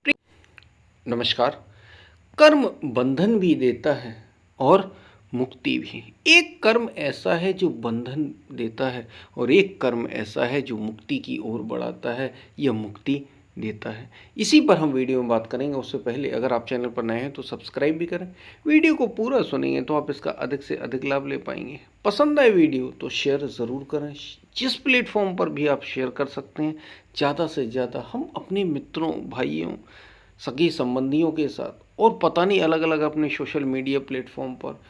नमस्कार। कर्म बंधन भी देता है और मुक्ति भी। एक कर्म ऐसा है जो बंधन देता है और एक कर्म ऐसा है जो मुक्ति की ओर बढ़ाता है या मुक्ति देता है। इसी पर हम वीडियो में बात करेंगे। उससे पहले अगर आप चैनल पर नए हैं तो सब्सक्राइब भी करें। वीडियो को पूरा सुनेंगे तो आप इसका अधिक से अधिक लाभ ले पाएंगे। पसंद आए वीडियो तो शेयर ज़रूर करें। जिस प्लेटफॉर्म पर भी आप शेयर कर सकते हैं, ज़्यादा से ज़्यादा हम अपने मित्रों, भाइयों, सगे संबंधियों के साथ और पता नहीं अलग अलग अपने सोशल मीडिया प्लेटफॉर्म पर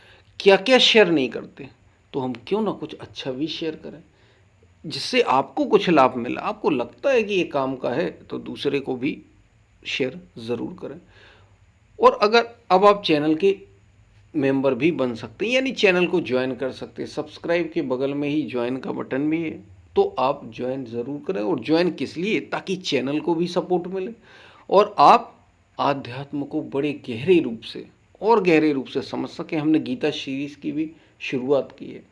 क्या क्या शेयर नहीं करते, तो हम क्यों ना कुछ अच्छा भी शेयर करें जिससे आपको कुछ लाभ मिला। आपको लगता है कि ये काम का है तो दूसरे को भी शेयर ज़रूर करें। और अगर अब आप चैनल के मेंबर भी बन सकते हैं, यानी चैनल को ज्वाइन कर सकते हैं। सब्सक्राइब के बगल में ही ज्वाइन का बटन भी है, तो आप ज्वाइन ज़रूर करें। और ज्वाइन किस लिए? ताकि चैनल को भी सपोर्ट मिले और आप आध्यात्म को बड़े गहरे रूप से और गहरे रूप से समझ सकें। हमने गीता सीरीज़ की भी शुरुआत की है,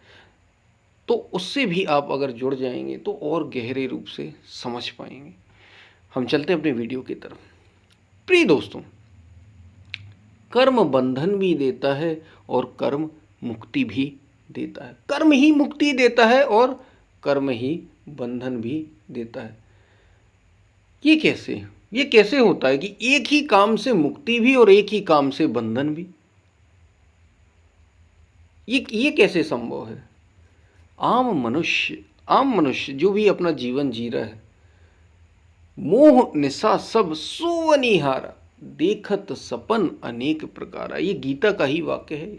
तो उससे भी आप अगर जुड़ जाएंगे तो और गहरे रूप से समझ पाएंगे। हम चलते हैं अपने वीडियो की तरफ। प्रिय दोस्तों, कर्म बंधन भी देता है और कर्म मुक्ति भी देता है। कर्म ही मुक्ति देता है और कर्म ही बंधन भी देता है। ये कैसे होता है कि एक ही काम से मुक्ति भी और एक ही काम से बंधन भी? ये कैसे संभव है? आम मनुष्य जो भी अपना जीवन जी रहा है, मोह निशा सब सोवनिहारा, देखत सपन अनेक प्रकारा। ये गीता का ही वाक्य है।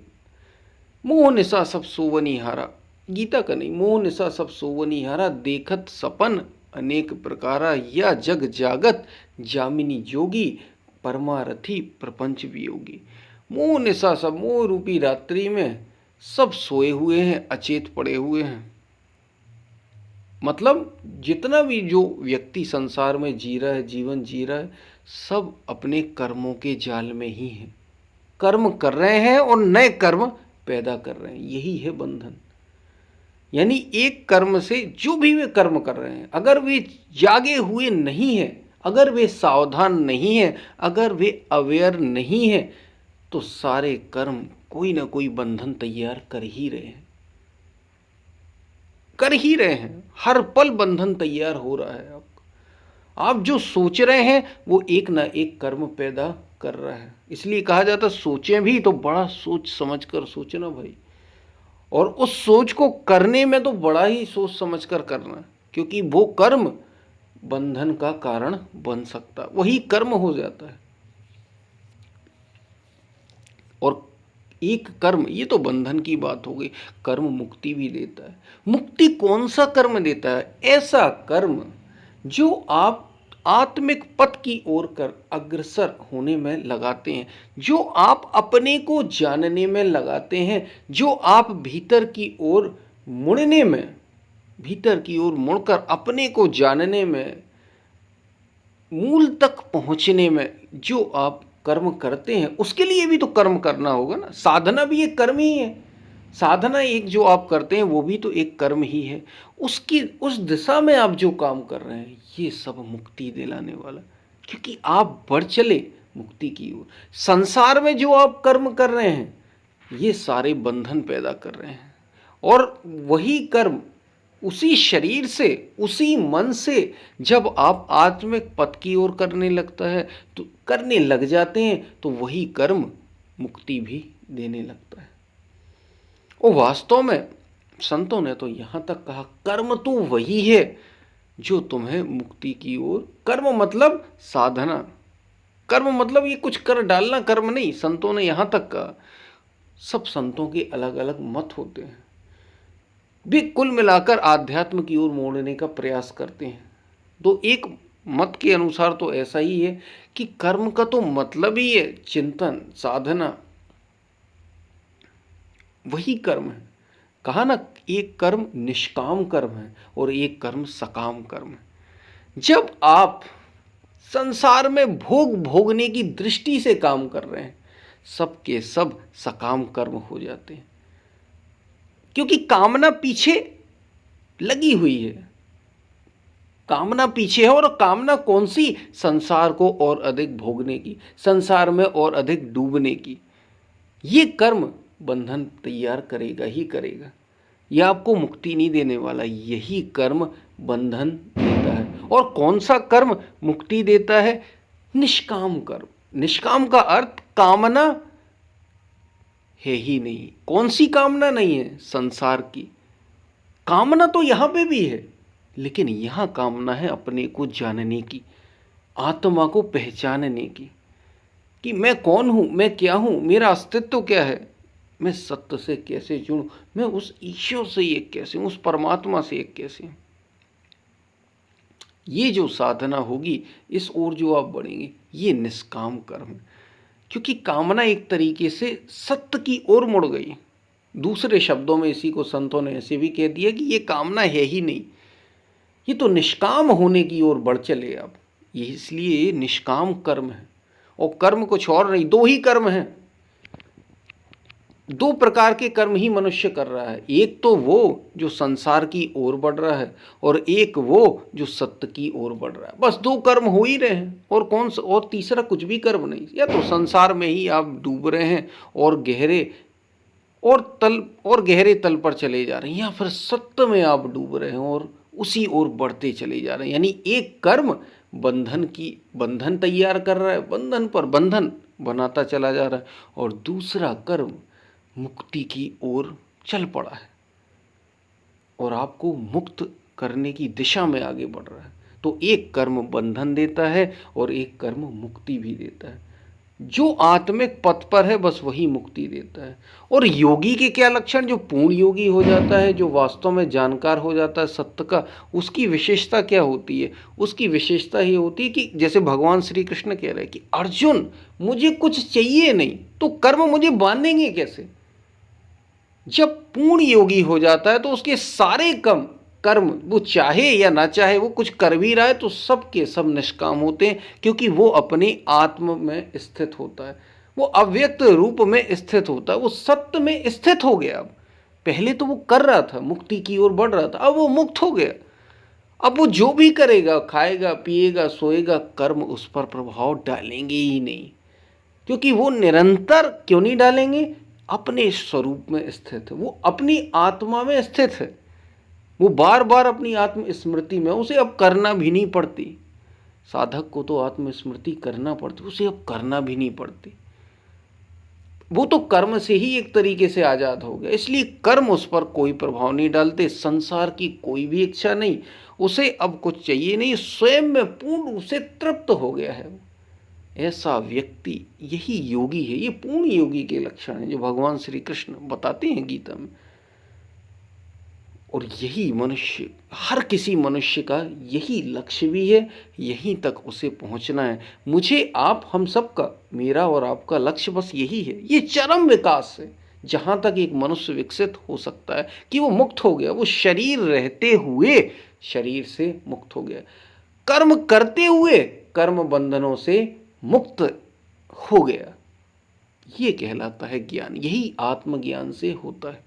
मोह निशा सब सोवनिहारा, गीता का नहीं, मोह निशा सब सोवनिहारा, देखत सपन अनेक प्रकारा, या जग जागत जामिनी जोगी, परमारथी प्रपंच वियोगी। मोह निशा सब, मोह रूपी रात्रि में सब सोए हुए हैं, अचेत पड़े हुए हैं। मतलब जितना भी जो व्यक्ति संसार में जी रहा है, जीवन जी रहा है, सब अपने कर्मों के जाल में ही है। कर्म कर रहे हैं और नए कर्म पैदा कर रहे हैं। यही है बंधन। यानी एक कर्म से जो भी वे कर्म कर रहे हैं, अगर वे जागे हुए नहीं हैं, अगर वे सावधान नहीं हैं, अगर वे अवेयर नहीं हैं, तो सारे कर्म कोई ना कोई बंधन तैयार कर ही रहे हैं, कर ही रहे हैं। हर पल बंधन तैयार हो रहा है। आप जो सोच रहे हैं वो एक ना एक कर्म पैदा कर रहा है। इसलिए कहा जाता है सोचें भी तो बड़ा सोच समझ कर सोचना भाई। और उस सोच को करने में तो बड़ा ही सोच समझ कर करना, क्योंकि वो कर्म बंधन का कारण बन सकता है, वही कर्म हो जाता है। और एक कर्म, ये तो बंधन की बात हो गई। कर्म मुक्ति भी देता है। मुक्ति कौन सा कर्म देता है? ऐसा कर्म जो आप आत्मिक पथ की ओर कर अग्रसर होने में लगाते हैं, जो आप अपने को जानने में लगाते हैं, जो आप भीतर की ओर मुड़ने में, भीतर की ओर मुड़कर अपने को जानने में, मूल तक पहुंचने में जो आप कर्म करते हैं, उसके लिए भी तो कर्म करना होगा ना। साधना भी एक कर्म ही है। साधना एक जो आप करते हैं वो भी तो एक कर्म ही है। उसकी उस दिशा में आप जो काम कर रहे हैं, ये सब मुक्ति दिलाने वाला, क्योंकि आप बढ़ चले मुक्ति की ओर। संसार में जो आप कर्म कर रहे हैं, ये सारे बंधन पैदा कर रहे हैं। और वही कर्म उसी शरीर से, उसी मन से जब आप आत्मिक पथ की ओर करने लगता है, तो करने लग जाते हैं, तो वही कर्म मुक्ति भी देने लगता है। और वास्तव में संतों ने तो यहाँ तक कहा, कर्म तो वही है जो तुम्हें मुक्ति की ओर, कर्म मतलब साधना, कर्म मतलब ये कुछ कर डालना कर्म नहीं। संतों ने यहाँ तक कहा। सब संतों के अलग अलग मत होते हैं, भी कुल मिलाकर आध्यात्म की ओर मोड़ने का प्रयास करते हैं। तो एक मत के अनुसार तो ऐसा ही है कि कर्म का तो मतलब ही है चिंतन, साधना, वही कर्म है। कहा ना, एक कर्म निष्काम कर्म है और एक कर्म सकाम कर्म है। जब आप संसार में भोग भोगने की दृष्टि से काम कर रहे हैं, सब के सब सकाम कर्म हो जाते हैं, क्योंकि कामना पीछे लगी हुई है। कामना पीछे है, और कामना कौन सी? संसार को और अधिक भोगने की, संसार में और अधिक डूबने की। ये कर्म बंधन तैयार करेगा ही करेगा, यह आपको मुक्ति नहीं देने वाला। यही कर्म बंधन देता है। और कौन सा कर्म मुक्ति देता है? निष्काम कर्म। निष्काम का अर्थ कामना है ही नहीं। कौन सी कामना नहीं है? संसार की कामना तो यहां पे भी है, लेकिन यहां कामना है अपने को जानने की, आत्मा को पहचानने की, कि मैं कौन हूं, मैं क्या हूं, मेरा अस्तित्व क्या है, मैं सत्य से कैसे जुड़ूं, मैं उस ईश्वर से एक कैसे हूं, उस परमात्मा से एक कैसे हूं। ये जो साधना होगी, इस ओर जो आप बढ़ेंगे, ये निष्काम कर्म है। क्योंकि कामना एक तरीके से सत्य की ओर मुड़ गई। दूसरे शब्दों में इसी को संतों ने ऐसे भी कह दिया कि ये कामना है ही नहीं, ये तो निष्काम होने की ओर बढ़ चले अब। ये इसलिए निष्काम कर्म है। और कर्म कुछ और नहीं, दो ही कर्म हैं। दो प्रकार के कर्म ही मनुष्य कर रहा है। एक तो वो जो संसार की ओर बढ़ रहा है, और एक वो जो सत्य की ओर बढ़ रहा है। बस दो कर्म हो ही रहे हैं, और कौन सा? और तीसरा कुछ भी कर्म नहीं। या तो संसार में ही आप डूब रहे हैं और गहरे तल पर चले जा रहे हैं, या फिर सत्य में आप डूब रहे हैं और उसी ओर बढ़ते चले जा रहे हैं। यानी एक कर्म बंधन तैयार कर रहा है, बंधन पर बंधन बनाता चला जा रहा है, और दूसरा कर्म मुक्ति की ओर चल पड़ा है और आपको मुक्त करने की दिशा में आगे बढ़ रहा है। तो एक कर्म बंधन देता है और एक कर्म मुक्ति भी देता है। जो आत्मिक पथ पर है, बस वही मुक्ति देता है। और योगी के क्या लक्षण? जो पूर्ण योगी हो जाता है, जो वास्तव में जानकार हो जाता है सत्य का, उसकी विशेषता क्या होती है? उसकी विशेषता ये होती है कि जैसे भगवान श्री कृष्ण कह रहे हैं कि अर्जुन, मुझे कुछ चाहिए नहीं, तो कर्म मुझे बांधेंगे कैसे? जब पूर्ण योगी हो जाता है तो उसके सारे कर्म वो चाहे या ना चाहे, वो कुछ कर भी रहा है तो सब के सब निष्काम होते हैं, क्योंकि वो अपने आत्म में स्थित होता है, वो अव्यक्त रूप में स्थित होता है, वो सत्य में स्थित हो गया। अब पहले तो वो कर रहा था, मुक्ति की ओर बढ़ रहा था, अब वो मुक्त हो गया। अब वो जो भी करेगा, खाएगा, पिएगा, सोएगा, कर्म उस पर प्रभाव डालेंगे ही नहीं। क्योंकि वो निरंतर क्यों नहीं डालेंगे? अपने स्वरूप में स्थित है, वो अपनी आत्मा में स्थित है, वो बार बार अपनी आत्म स्मृति में, उसे अब करना भी नहीं पड़ती। साधक को तो आत्म स्मृति करना पड़ती, उसे अब करना भी नहीं पड़ती। वो तो कर्म से ही एक तरीके से आजाद हो गया, इसलिए कर्म उस पर कोई प्रभाव नहीं डालते। संसार की कोई भी इच्छा नहीं, उसे अब कुछ चाहिए नहीं, स्वयं में पूर्ण रूप से तृप्त हो गया है। ऐसा व्यक्ति यही योगी है। ये पूर्ण योगी के लक्षण हैं जो भगवान श्री कृष्ण बताते हैं गीता में। और यही मनुष्य, हर किसी मनुष्य का यही लक्ष्य भी है, यहीं तक उसे पहुंचना है। मुझे, आप, हम सब का, मेरा और आपका लक्ष्य बस यही है। ये चरम विकास है, जहां तक एक मनुष्य विकसित हो सकता है कि वो मुक्त हो गया, वो शरीर रहते हुए शरीर से मुक्त हो गया, कर्म करते हुए कर्म बंधनों से मुक्त हो गया। ये कहलाता है ज्ञान। यही आत्मज्ञान से होता है,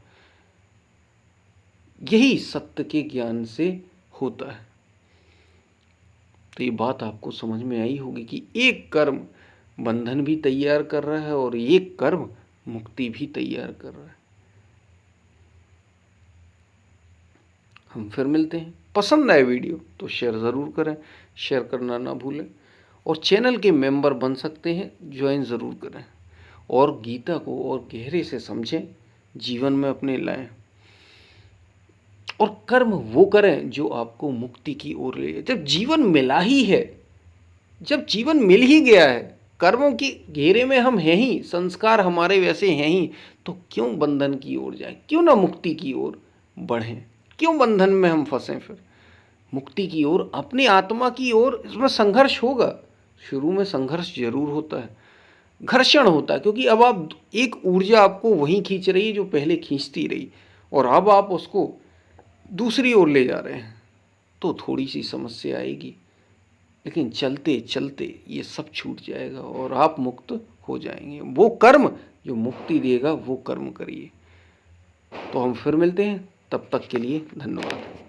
यही सत्य के ज्ञान से होता है। तो ये बात आपको समझ में आई होगी कि एक कर्म बंधन भी तैयार कर रहा है और एक कर्म मुक्ति भी तैयार कर रहा है। हम फिर मिलते हैं। पसंद आए वीडियो तो शेयर ज़रूर करें, शेयर करना ना भूलें, और चैनल के मेंबर बन सकते हैं, ज्वाइन ज़रूर करें, और गीता को और गहरे से समझें, जीवन में अपने लाएं, और कर्म वो करें जो आपको मुक्ति की ओर ले जाए। जब जीवन मिला ही है, जब जीवन मिल ही गया है, कर्मों की घेरे में हम हैं ही, संस्कार हमारे वैसे हैं ही, तो क्यों बंधन की ओर जाएं? क्यों ना मुक्ति की ओर बढ़ें? क्यों बंधन में हम फंसें? फिर मुक्ति की ओर, अपनी आत्मा की ओर, इसमें संघर्ष होगा। शुरू में संघर्ष जरूर होता है, घर्षण होता है, क्योंकि अब आप, एक ऊर्जा आपको वहीं खींच रही है जो पहले खींचती रही, और अब आप उसको दूसरी ओर ले जा रहे हैं, तो थोड़ी सी समस्या आएगी, लेकिन चलते चलते ये सब छूट जाएगा और आप मुक्त हो जाएंगे। वो कर्म जो मुक्ति देगा वो कर्म करिए। तो हम फिर मिलते हैं, तब तक के लिए धन्यवाद।